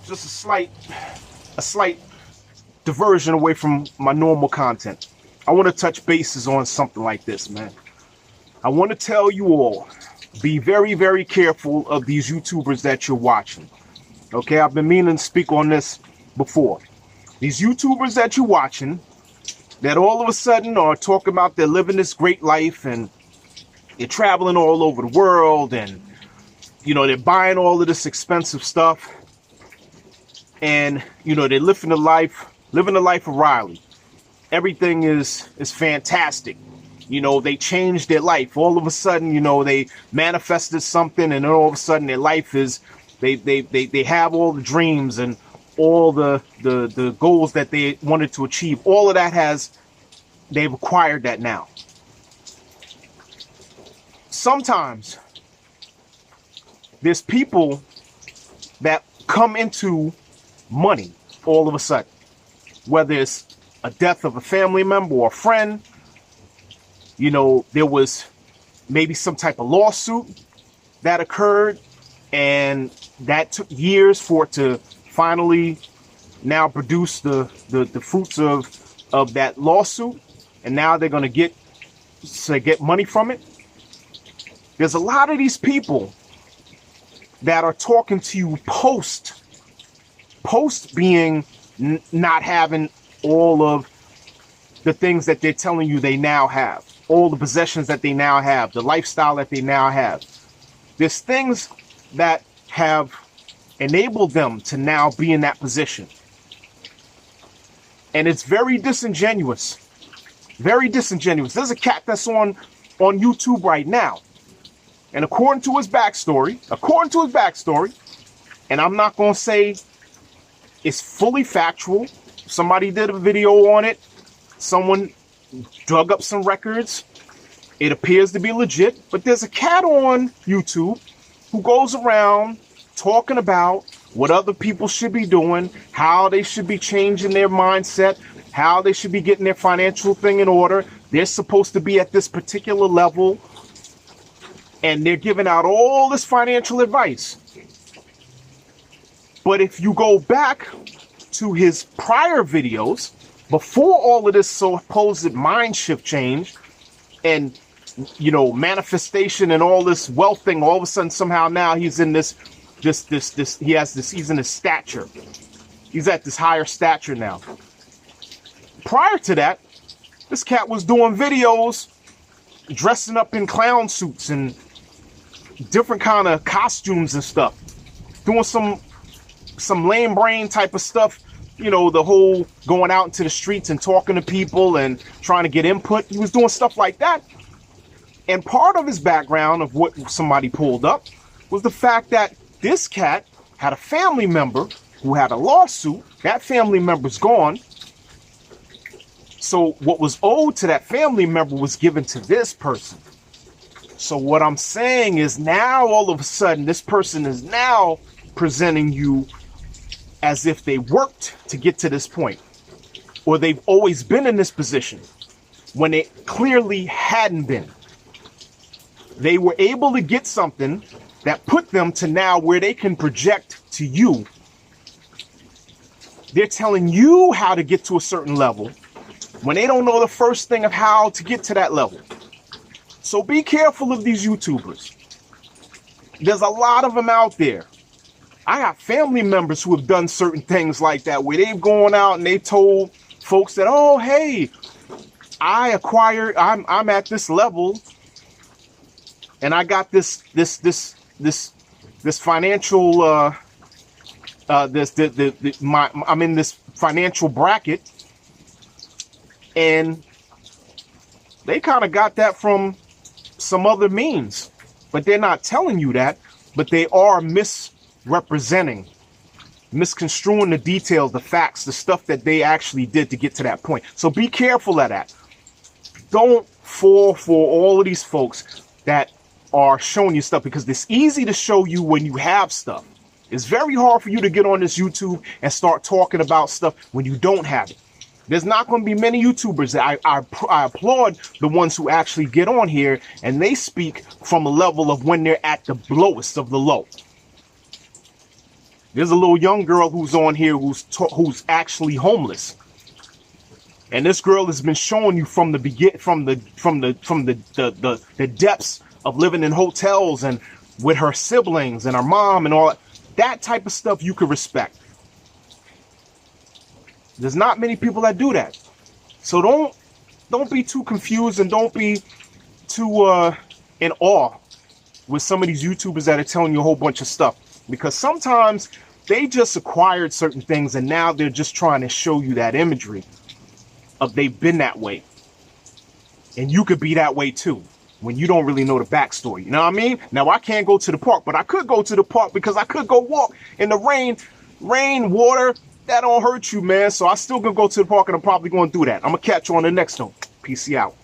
just a slight diversion away from my normal content. I want to touch bases on something like this, man. I want to tell you all, be very, very careful of these YouTubers that you're watching. Okay, I've been meaning to speak on this before. These YouTubers that you're watching, that all of a sudden are talking about they're living this great life and they're traveling all over the world and, you know, they're buying all of this expensive stuff and, you know, they're living the life of Riley. Everything is fantastic. You know, they changed their life. All of a sudden, you know, they manifested something and then all of a sudden their life is, they have all the dreams and all the goals that they wanted to achieve. All of that they've acquired that now. Sometimes there's people that come into money all of a sudden, whether it's a death of a family member or a friend. You know, there was maybe some type of lawsuit that occurred and that took years for it to finally now produce the fruits of that lawsuit, and now they're going to get money from it. There's a lot of these people that are talking to you post being not having all of the things that they're telling you they now have, all the possessions that they now have, the lifestyle that they now have. There's things that have enabled them to now be in that position. And it's very disingenuous. Very disingenuous. There's a cat that's on YouTube right now. And according to his backstory, and I'm not going to say it's fully factual. Somebody did a video on it. Someone dug up some records. It appears to be legit. But there's a cat on YouTube who goes around talking about what other people should be doing, how they should be changing their mindset, how they should be getting their financial thing in order. They're supposed to be at this particular level. And they're giving out all this financial advice. But if you go back to his prior videos, before all of this supposed mind shift change and, you know, manifestation and all this wealth thing, all of a sudden somehow now he's in he's in his stature. He's at this higher stature now. Prior to that, this cat was doing videos dressing up in clown suits and different kind of costumes and stuff, doing some lame brain type of stuff, you know, the whole going out into the streets and talking to people and trying to get input. He was doing stuff like that. And part of his background of what somebody pulled up was the fact that this cat had a family member who had a lawsuit. That family member's gone. So what was owed to that family member was given to this person. So what I'm saying is now all of a sudden this person is now presenting you as if they worked to get to this point, or they've always been in this position when they clearly hadn't been. They were able to get something that put them to now where they can project to you. They're telling you how to get to a certain level when they don't know the first thing of how to get to that level. So be careful of these YouTubers. There's a lot of them out there. I got family members who have done certain things like that, where they've gone out and they told folks that, oh, hey, I'm at this level and I got this financial, I'm in this financial bracket, and they kind of got that from some other means, but they're not telling you that, but they are misrepresenting, misconstruing the details, the facts, the stuff that they actually did to get to that point. So be careful of that. Don't fall for all of these folks that are showing you stuff, because it's easy to show you when you have stuff. It's very hard for you to get on this YouTube and start talking about stuff when you don't have it. There's not going to be many YouTubers that I applaud the ones who actually get on here and they speak from a level of when they're at the lowest of the low. There's a little young girl who's on here who's actually homeless. And this girl has been showing you from the depths of living in hotels and with her siblings and her mom and all that. That type of stuff you could respect. There's not many people that do that. So don't be too confused and don't be too in awe with some of these YouTubers that are telling you a whole bunch of stuff. Because sometimes they just acquired certain things and now they're just trying to show you that imagery of they've been that way. And you could be that way too when you don't really know the backstory. You know what I mean? Now, I can't go to the park, but I could go to the park because I could go walk in the rain, water. That don't hurt you, man. So I still gonna go to the park and I'm probably going to do that. I'm going to catch you on the next one. Peace out.